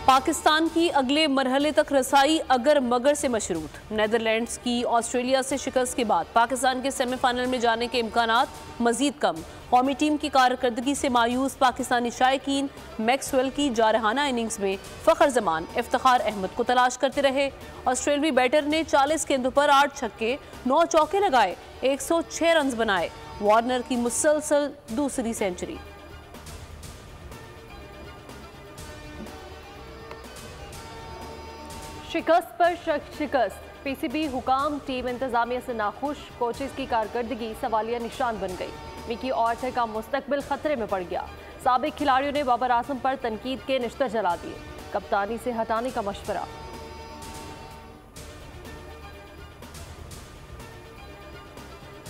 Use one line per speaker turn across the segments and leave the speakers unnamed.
पाकिस्तान की अगले मरहले तक रसाई अगर मगर से मशरूत। नेदरलैंड्स की ऑस्ट्रेलिया से शिकस्त के बाद पाकिस्तान के सेमीफाइनल में जाने के इम्कानात मजीद कम। कौमी टीम की कारकर्दगी से मायूस पाकिस्तानी शायकीन मैक्सवेल की जारहाना इनिंग्स में फखर जमान इफ्तिखार अहमद को तलाश करते रहे। ऑस्ट्रेलियावी बैटर ने 40 गेंदों पर 8 छक्के 9 चौके लगाए, 106 रन बनाए। वार्नर की मुसलसल दूसरी सेंचुरी।
शिकस्त पर शिकस्त, पीसीबी हुकाम टीम इंतजामिया से नाखुश, कोचेस की कारकर्दगी सवालिया निशान बन गई। मिकी ऑर्थर का मुस्तकबिल खतरे में पड़ गया। साबिक खिलाड़ियों ने बाबर आजम पर तनकीद के निश्तर जला दिए। कप्तानी से हटाने का मशवरा।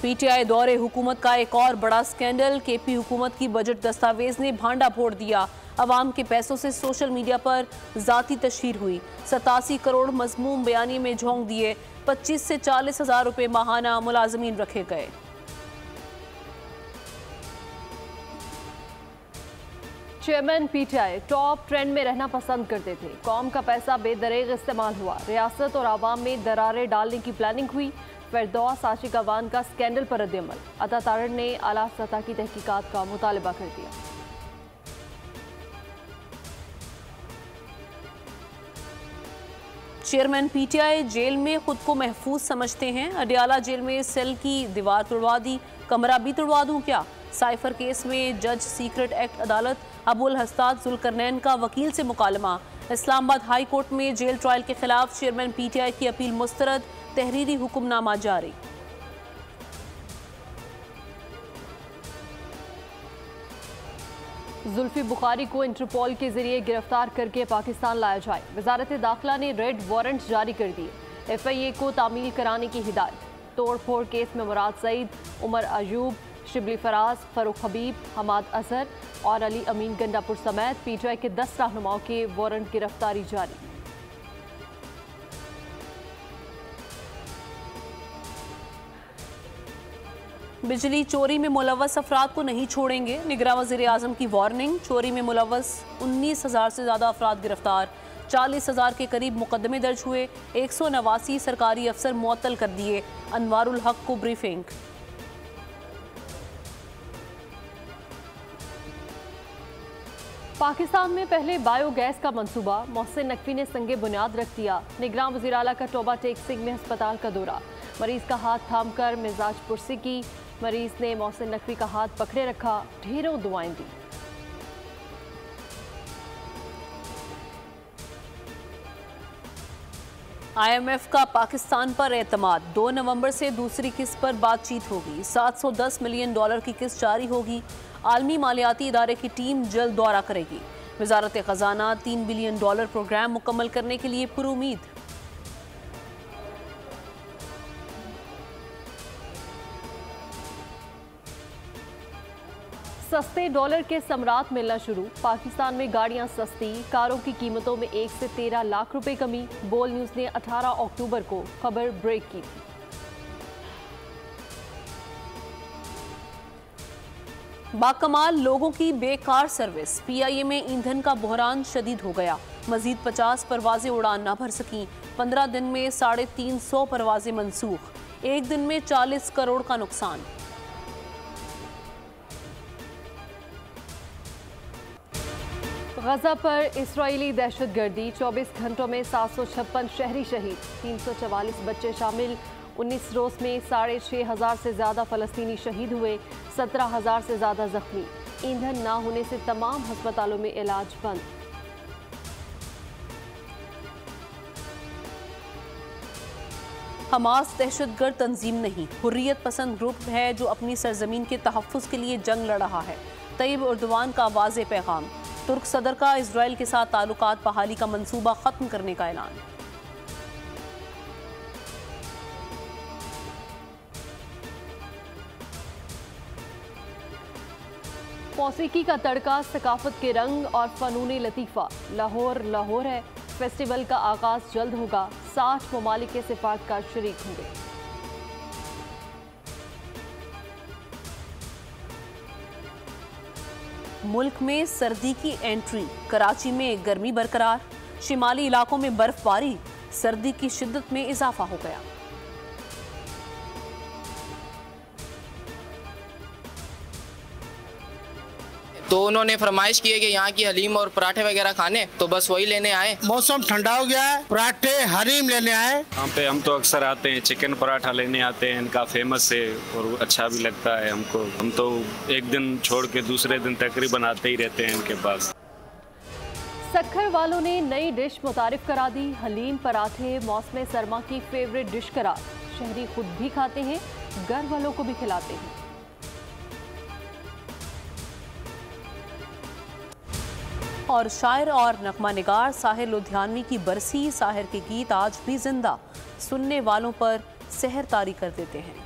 पीटीआई दौरे हुकूमत का एक और बड़ा स्कैंडल। केपी हुकूमत की बजट दस्तावेज ने भांडा फोड़ दिया। अवाम के पैसों से सोशल मीडिया पर जाती तशहीर हुई। 87 करोड़ मजमूम बयानी में झोंक दिए। 25 से 40 हजार रुपए माहाना मुलाजमीन रखे गए।
चेयरमैन पीटीआई टॉप ट्रेंड में रहना पसंद करते थे। कौम का पैसा बेदरेग इस्तेमाल हुआ। रियासत और आवाम में दरारें डालने की प्लानिंग हुई। फिरदौस आशिक अवान का स्कैंडल पर रद्द-ए-अमल। अता तारड़ ने आला सतह की तहकीकात का मुतालबा कर दिया।
चेयरमैन पीटीआई जेल में खुद को महफूज समझते हैं। अडियाला जेल में सेल की दीवार तोड़वा दी, कमरा भी तोड़वा दूं क्या? साइफर केस में जज सीक्रेट एक्ट अदालत अबुल हस्ताद जुल्करनैन का वकील से मुकालमा। इस्लामाबाद हाई कोर्ट में जेल ट्रायल के खिलाफ चेयरमैन पीटीआई की अपील मुस्तरद, तहरीरी हुक्मनामा जारी।
जुल्फी बुखारी को इंटरपोल के जरिए गिरफ्तार करके पाकिस्तान लाया जाए। वजारत दाखिला ने रेड वारंट जारी कर दिए। एफआईए को तामील कराने की हिदायत। तोड़फोड़ केस में मुराद सईद, उमर अयूब, शिबली फराज, फरूख हबीब, हमाद अजहर और अली अमीन गंडापुर समेत पीटीआई के 10 रहनुमाओं के वारंट गिरफ्तारी जारी।
बिजली चोरी में मुलव्वस अफराद को नहीं छोड़ेंगे। निगरान वज़ीर आज़म की वार्निंग। चोरी में मुलव्वस 19,000 से ज़्यादा अफराद गिरफ्तार। 40,000 के करीब मुकदमे दर्ज हुए। 189 सरकारी अफसर मुअत्तल कर दिए। अनवारुल हक को ब्रीफिंग।
पाकिस्तान में पहले बायोगैस का मंसूबा। मोहसिन नकवी ने संगे बुनियाद रख दिया। निगरान वज़ीर आला का टोबा टेक सिंह में अस्पताल का दौरा। मरीज का हाथ थाम कर मिजाज पुरसी की। मरीज ने मोहसिन नकवी का हाथ पकड़े रखा, ढेरों दुआएं दी।
IMF का पाकिस्तान पर एतमाद। 2 नवंबर से दूसरी किस्त पर बातचीत होगी। $710 मिलियन की किस्त जारी होगी। आलमी मालियाती इदारे की टीम जल्द दौरा करेगी। वजारत खजाना $3 बिलियन प्रोग्राम मुकम्मल करने के लिए पुरुमीद।
सस्ते डॉलर के समरात मिलना शुरू। पाकिस्तान में गाड़ियां सस्ती, कारों की कीमतों में 1 से 13 लाख रुपए कमी। बोल न्यूज ने 18 अक्टूबर को खबर ब्रेक की थी।
बाकमाल लोगों की बेकार सर्विस। PIA में ईंधन का बहरान शदीद हो गया। मजीद 50 परवाजें उड़ान न भर सकीं। 15 दिन में 350 परवाजें मनसूख। एक दिन में 40 करोड़ का नुकसान।
गजा पर इस्राएली दहशतगर्दी। 24 घंटों में 756 शहरी शहीद, 344 बच्चे शामिल। 19 रोज में 6,500 से ज्यादा फलस्तीनी शहीद हुए, 17,000 से ज्यादा जख्मी। ईंधन ना होने से तमाम अस्पतालों में इलाज बंद।
हमास दहशतगर्द तंजीम नहीं, हुर्रियत पसंद ग्रुप है जो अपनी सरजमीन के तहफ़्फ़ुज़ के लिए जंग लड़ रहा है। तैयब एर्दोआन का वाज़ेह पैगाम। तुर्क सदर का इजराइल के साथ ताल्लुकात बहाली का मंसूबा खत्म करने का ऐलान।
मौसीकी का तड़का, सकाफत के रंग और फनून लतीफ़ा। लाहौर लाहौर है। फेस्टिवल का आगाज जल्द होगा। 60 ममालिक के सिफारतकार शरीक होंगे।
मुल्क में सर्दी की एंट्री। कराची में गर्मी बरकरार। शिमाली इलाकों में बर्फबारी, सर्दी की शिद्दत में इजाफा हो गया।
तो उन्होंने फरमाइश की है कि यहाँ की हलीम और पराठे वगैरह खाने, तो बस वही लेने आए।
मौसम ठंडा हो गया है, पराठे हलीम लेने आए।
यहाँ पे हम तो अक्सर आते हैं, चिकन पराठा लेने आते हैं, इनका फेमस है और अच्छा भी लगता है हमको। हम तो एक दिन छोड़ के दूसरे दिन तकरीबन आते ही रहते हैं इनके पास।
सक्खर वालों ने नई डिश मुतारिफ करा दी। हलीम पराठे मौसम सरमा की फेवरेट डिश करार। शहरी खुद भी खाते हैं, घर वालों को भी खिलाते हैं।
और शायर और नगमा निगार साहिर लुधियानवी की बरसी। साहिर के गीत आज भी जिंदा, सुनने वालों पर सहर तारी कर देते हैं।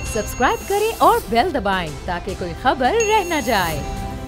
सब्सक्राइब करें और बेल दबाएं ताकि कोई खबर रह न जाए।